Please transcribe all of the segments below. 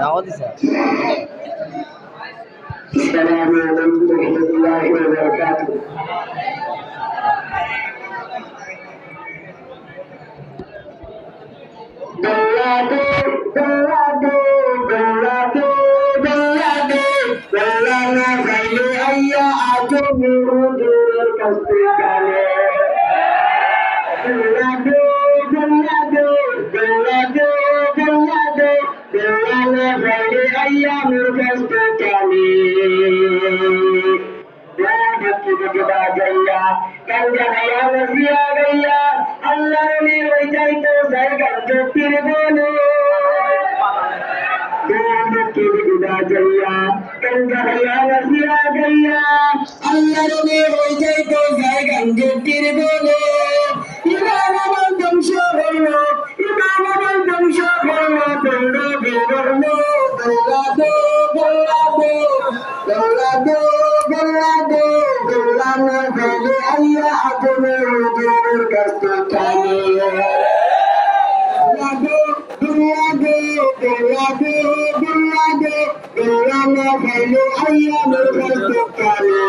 দাওয়াত দিছে আসসালামু আলাইকুম ওয়া রাহমাতুল্লাহি ওয়া বারাকাতুহু দৌলাদে দৌলাদে দৌলাদে দৌলাদে দৌলানা গাইলে আইয়া আজো মুরুদের কাছে গালে দৌলাদে দৌলাদে দৌলাদে দৌলাদে দৌলানা গাইলে আইয়া মুর কাছে গালে গঙ্গা হায়া নজিয়া গইয়া আল্লাহ নে ওই যাইতো জায়গা জ্যোতির বলে গঙ্গা হায়া নজিয়া গইয়া আল্লাহ নে ওই যাইতো জায়গা জ্যোতির বলে ইমান আমার ধ্বংস হলো ইমান আমার ধ্বংস হলো দৌড়ে বেরোলো দৌড়াদো দৌড়াদো দৌড়াদো দৌড়াদো দৌড়ানো গেলে আইয়া আপনে ওদের কাছে টানে দৌড়াদো দৌড়াদো দৌড়াদো দৌড়াদো দৌড়ানো গেলে আইয়া ওদের কাছে টানে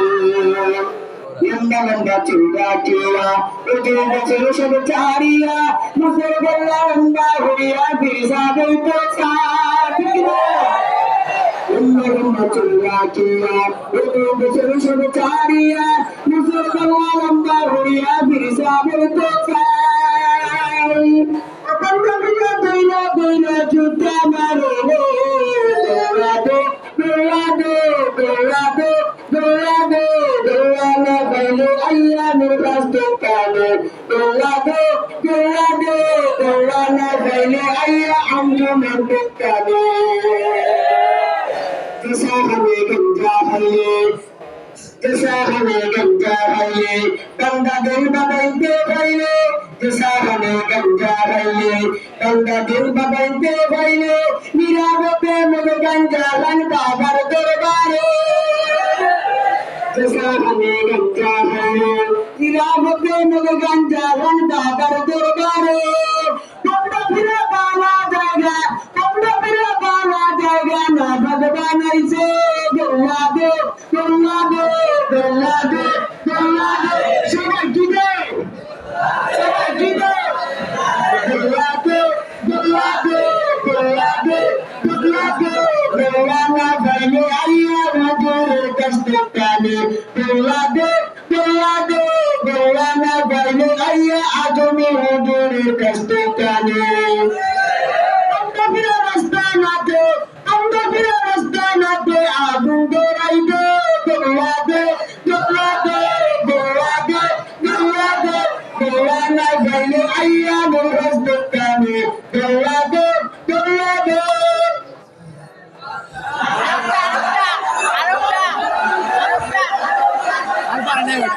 লম্বা লম্বা চূড়া চূড়া ওদের কাছে সব চারিয়া মুসল গল্লা লম্বা হইয়া ফিরসা বইতো সাথ লম্বা চূড়া চূড়া ওদের কাছে সব চারিয়া মুসল গল্লা লম্বা হইয়া ফিরসা বইতো দইলা দইলা জুতা মারো দৌড়াদো দৌড়াদো দৌড়াদো দৌড়াদো দৌড়ানো গেলে আইয়া মোর কাছে কানে দৌড়াদো দৌড়াদো দৌড়ানো গেলে আইয়া আমজো মারতে কানে जैसा हमें गंजा है जैसा हमें गंजा है गंगा दिल बदलते भइले जैसा हमें गंजा है गंगा दिल बदलते भइले नीरावते मुझ गंजा लंका भर दरबारे जैसा हमें गंजा है नीरावते मुझ गंजा लंका भर दरबारे कपड़ा फिरा बाला जाएगा कपड़ा फिरा बाला जाएगा ना भगवान ऐसे दौड़ादो दौड़ादो दौड़ादो दौड़ादो सबाई गिदे दौड़ादो दौड़ादो दौड़ादो दौड़ादो दौड़ाना गले आइया मजूर कष्ट काले दौड़ादो दौड़ादो दौड़ाना गले आइया आजो में मजूर कष्ट काले আগুন দৌড়াইবে দৌড়াবে দৌড়াবে দৌড়াবে দৌড়াবে দৌড়ানা গেলে আইয়া মোর কাছে কানে দৌড়াবে দৌড়াবে আর পারে না